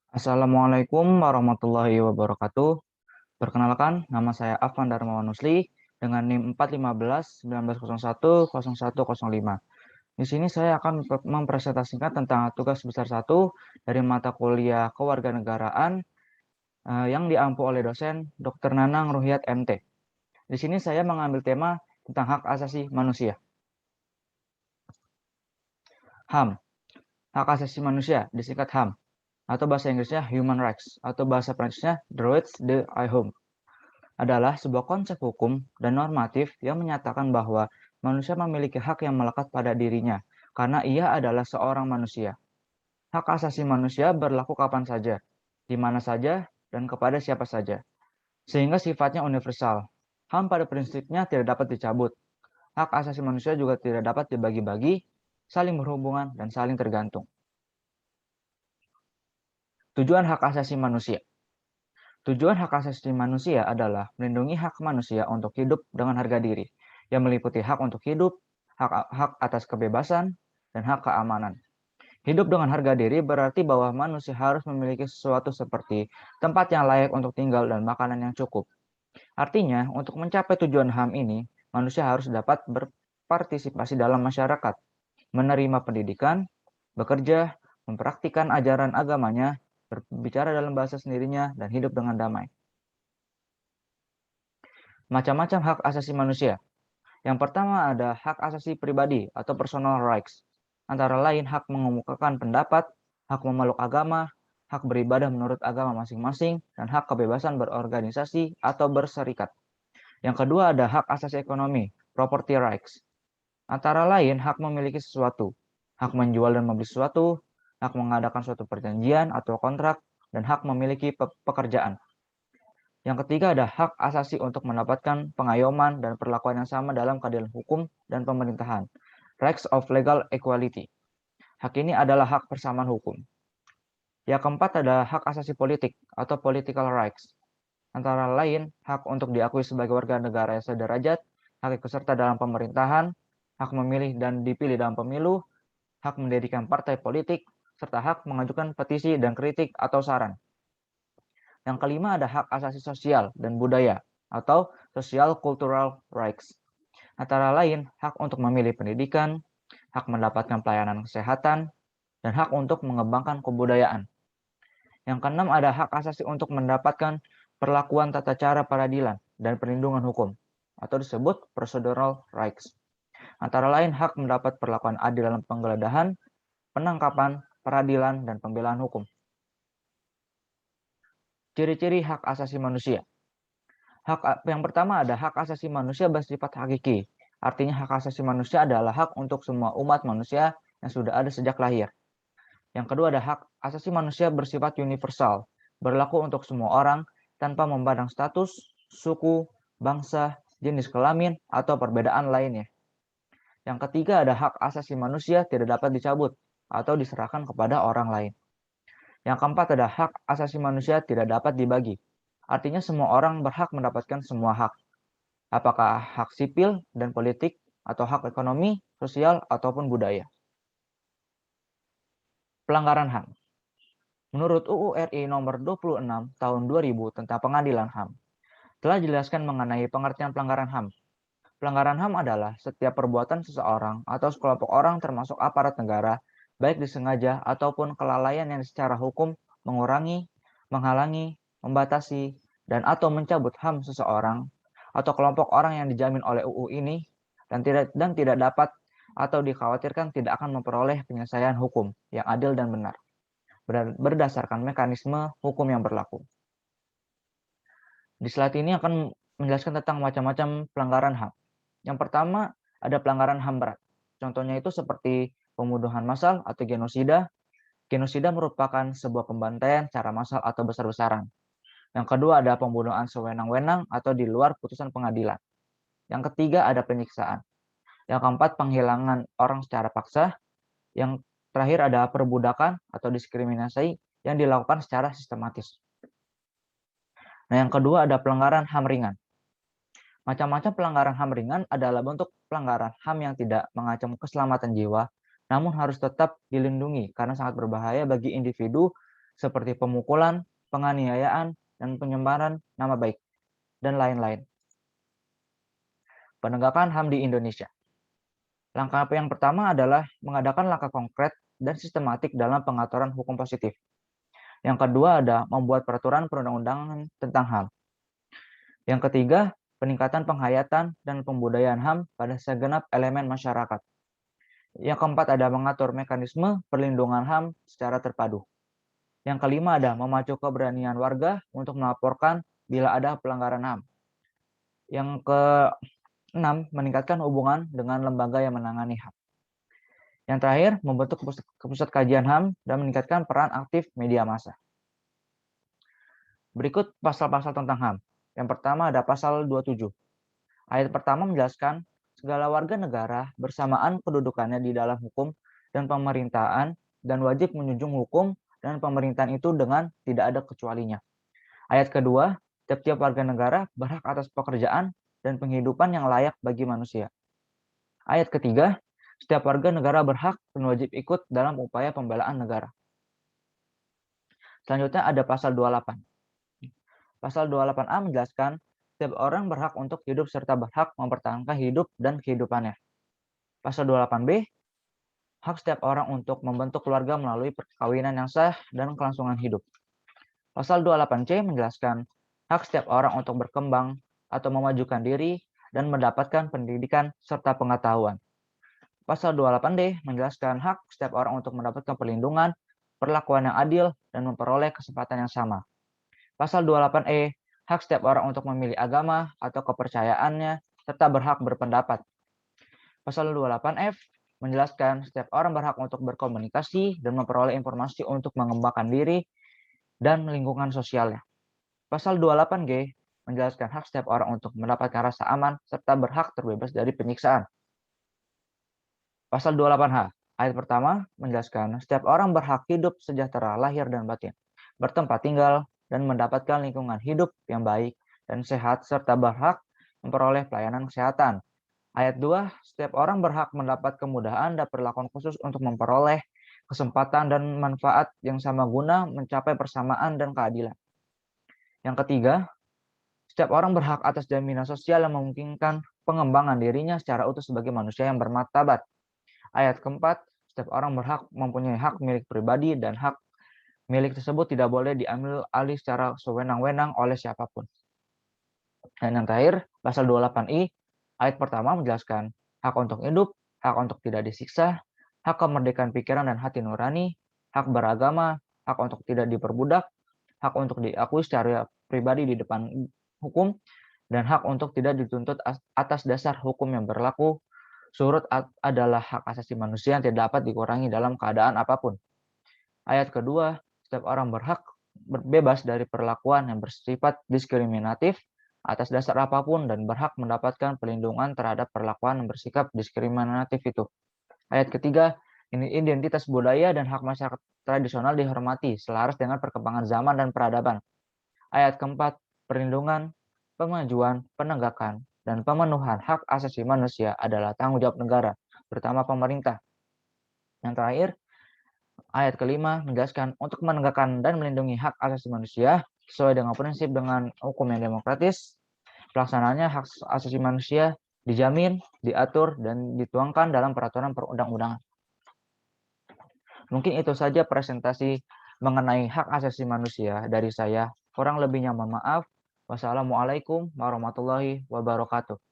Assalamualaikum warahmatullahi wabarakatuh. Perkenalkan, nama saya Afan Darmawan Nusli dengan NIM 415 1901 0105. Di sini saya akan mempresentasikan tentang tugas besar satu dari mata kuliah kewarganegaraan yang diampu oleh dosen Dr. Nanang Ruhyat MT. Di sini saya mengambil tema tentang hak asasi manusia. HAM, hak asasi manusia, disingkat HAM, atau bahasa Inggrisnya Human Rights, atau bahasa Prancisnya Droits de l'homme, adalah sebuah konsep hukum dan normatif yang menyatakan bahwa manusia memiliki hak yang melekat pada dirinya karena ia adalah seorang manusia. Hak asasi manusia berlaku kapan saja, di mana saja, dan kepada siapa saja, sehingga sifatnya universal. HAM pada prinsipnya tidak dapat dicabut. Hak asasi manusia juga tidak dapat dibagi-bagi, saling berhubungan, dan saling tergantung. Tujuan hak asasi manusia. Tujuan hak asasi manusia adalah melindungi hak manusia untuk hidup dengan harga diri, yang meliputi hak untuk hidup, hak atas kebebasan, dan hak keamanan. Hidup dengan harga diri berarti bahwa manusia harus memiliki sesuatu seperti tempat yang layak untuk tinggal dan makanan yang cukup. Artinya, untuk mencapai tujuan HAM ini, manusia harus dapat berpartisipasi dalam masyarakat, menerima pendidikan, bekerja, mempraktikkan ajaran agamanya, berbicara dalam bahasa sendirinya, dan hidup dengan damai. Macam-macam hak asasi manusia. Yang pertama ada hak asasi pribadi atau personal rights. Antara lain hak mengemukakan pendapat, hak memeluk agama, hak beribadah menurut agama masing-masing, dan hak kebebasan berorganisasi atau berserikat. Yang kedua ada hak asasi ekonomi, property rights. Antara lain hak memiliki sesuatu, hak menjual dan membeli sesuatu, hak mengadakan suatu perjanjian atau kontrak, dan hak memiliki pekerjaan. Yang ketiga ada hak asasi untuk mendapatkan pengayoman dan perlakuan yang sama dalam keadilan hukum dan pemerintahan. Rights of legal equality. Hak ini adalah hak persamaan hukum. Yang keempat ada hak asasi politik atau political rights. Antara lain hak untuk diakui sebagai warga negara yang sederajat, hak ikut serta dalam pemerintahan, hak memilih dan dipilih dalam pemilu, hak mendirikan partai politik, serta hak mengajukan petisi dan kritik atau saran. Yang kelima ada hak asasi sosial dan budaya atau social cultural rights. Antara lain hak untuk memilih pendidikan, hak mendapatkan pelayanan kesehatan, dan hak untuk mengembangkan kebudayaan. Yang keenam ada hak asasi untuk mendapatkan perlakuan tata cara peradilan dan perlindungan hukum atau disebut procedural rights. Antara lain hak mendapat perlakuan adil dalam penggeledahan, penangkapan, peradilan, dan pembelaan hukum. Ciri-ciri hak asasi manusia. Hak yang pertama ada hak asasi manusia bersifat hakiki. Artinya hak asasi manusia adalah hak untuk semua umat manusia yang sudah ada sejak lahir. Yang kedua ada hak asasi manusia bersifat universal, berlaku untuk semua orang tanpa memandang status, suku, bangsa, jenis kelamin, atau perbedaan lainnya. Yang ketiga ada hak asasi manusia tidak dapat dicabut atau diserahkan kepada orang lain. Yang keempat ada hak asasi manusia tidak dapat dibagi. Artinya semua orang berhak mendapatkan semua hak. Apakah hak sipil dan politik, atau hak ekonomi, sosial, ataupun budaya. Pelanggaran HAM. Menurut UU RI nomor 26 tahun 2000 tentang pengadilan HAM, telah dijelaskan mengenai pengertian pelanggaran HAM. Pelanggaran HAM adalah setiap perbuatan seseorang atau sekelompok orang termasuk aparat negara, baik disengaja ataupun kelalaian yang secara hukum mengurangi, menghalangi, membatasi, dan atau mencabut HAM seseorang atau kelompok orang yang dijamin oleh UU ini dan tidak dapat atau dikhawatirkan tidak akan memperoleh penyelesaian hukum yang adil dan benar berdasarkan mekanisme hukum yang berlaku. Di slide ini akan menjelaskan tentang macam-macam pelanggaran HAM. Yang pertama ada pelanggaran HAM berat. Contohnya itu seperti pembunuhan massal atau genosida. Genosida merupakan sebuah pembantaian secara massal atau besar-besaran. Yang kedua ada pembunuhan sewenang-wenang atau di luar putusan pengadilan. Yang ketiga ada penyiksaan. Yang keempat penghilangan orang secara paksa. Yang terakhir ada perbudakan atau diskriminasi yang dilakukan secara sistematis. Nah, yang kedua ada pelanggaran HAM ringan. Macam-macam pelanggaran HAM ringan adalah bentuk pelanggaran HAM yang tidak mengancam keselamatan jiwa, namun harus tetap dilindungi karena sangat berbahaya bagi individu seperti pemukulan, penganiayaan, dan penyebaran nama baik, dan lain-lain. Penegakan HAM di Indonesia. Langkah yang pertama adalah mengadakan langkah konkret dan sistematik dalam pengaturan hukum positif. Yang kedua ada membuat peraturan perundang-undangan tentang HAM. Yang ketiga, peningkatan penghayatan dan pembudayaan HAM pada segenap elemen masyarakat. Yang keempat ada mengatur mekanisme perlindungan HAM secara terpadu. Yang kelima ada memacu keberanian warga untuk melaporkan bila ada pelanggaran HAM. Yang keenam, meningkatkan hubungan dengan lembaga yang menangani HAM. Yang terakhir, membentuk pusat kajian HAM dan meningkatkan peran aktif media massa. Berikut pasal-pasal tentang HAM. Yang pertama ada pasal 27. Ayat pertama menjelaskan segala warga negara bersamaan kedudukannya di dalam hukum dan pemerintahan dan wajib menjunjung hukum dan pemerintahan itu dengan tidak ada kecualinya. Ayat kedua, tiap-tiap warga negara berhak atas pekerjaan dan penghidupan yang layak bagi manusia. Ayat ketiga, setiap warga negara berhak dan wajib ikut dalam upaya pembelaan negara. Selanjutnya ada pasal 28. Pasal 28A menjelaskan setiap orang berhak untuk hidup serta berhak mempertahankan hidup dan kehidupannya. Pasal 28B, hak setiap orang untuk membentuk keluarga melalui perkawinan yang sah dan kelangsungan hidup. Pasal 28C menjelaskan hak setiap orang untuk berkembang atau memajukan diri dan mendapatkan pendidikan serta pengetahuan. Pasal 28D menjelaskan hak setiap orang untuk mendapatkan perlindungan, perlakuan yang adil, dan memperoleh kesempatan yang sama. Pasal 28E, hak setiap orang untuk memilih agama atau kepercayaannya, serta berhak berpendapat. Pasal 28F menjelaskan setiap orang berhak untuk berkomunikasi dan memperoleh informasi untuk mengembangkan diri dan lingkungan sosialnya. Pasal 28G menjelaskan hak setiap orang untuk mendapatkan rasa aman serta berhak terbebas dari penyiksaan. Pasal 28H, ayat pertama menjelaskan setiap orang berhak hidup sejahtera lahir dan batin, bertempat tinggal, dan mendapatkan lingkungan hidup yang baik dan sehat serta berhak memperoleh pelayanan kesehatan. Ayat 2, setiap orang berhak mendapat kemudahan dan perlakuan khusus untuk memperoleh kesempatan dan manfaat yang sama guna mencapai persamaan dan keadilan. Yang ketiga, setiap orang berhak atas jaminan sosial yang memungkinkan pengembangan dirinya secara utuh sebagai manusia yang bermartabat. Ayat keempat, setiap orang berhak mempunyai hak milik pribadi dan hak milik tersebut tidak boleh diambil alih secara sewenang-wenang oleh siapapun. Dan yang terakhir, pasal 28I, ayat pertama menjelaskan hak untuk hidup, hak untuk tidak disiksa, hak kemerdekaan pikiran dan hati nurani, hak beragama, hak untuk tidak diperbudak, hak untuk diakui secara pribadi di depan hukum, dan hak untuk tidak dituntut atas dasar hukum yang berlaku. Surut adalah hak asasi manusia yang tidak dapat dikurangi dalam keadaan apapun. Ayat kedua, setiap orang berhak bebas dari perlakuan yang bersifat diskriminatif atas dasar apapun dan berhak mendapatkan perlindungan terhadap perlakuan yang bersikap diskriminatif itu. Ayat ketiga, identitas budaya dan hak masyarakat tradisional dihormati selaras dengan perkembangan zaman dan peradaban. Ayat keempat, perlindungan, pemajuan, penegakan, dan pemenuhan hak asasi manusia adalah tanggung jawab negara, terutama pemerintah. Yang terakhir, ayat kelima menjelaskan untuk menegakkan dan melindungi hak asasi manusia sesuai dengan prinsip dengan hukum yang demokratis, pelaksanaannya hak asasi manusia dijamin, diatur, dan dituangkan dalam peraturan perundang-undangan. Mungkin itu saja presentasi mengenai hak asasi manusia dari saya. Kurang lebihnya mohon maaf. Wassalamualaikum warahmatullahi wabarakatuh.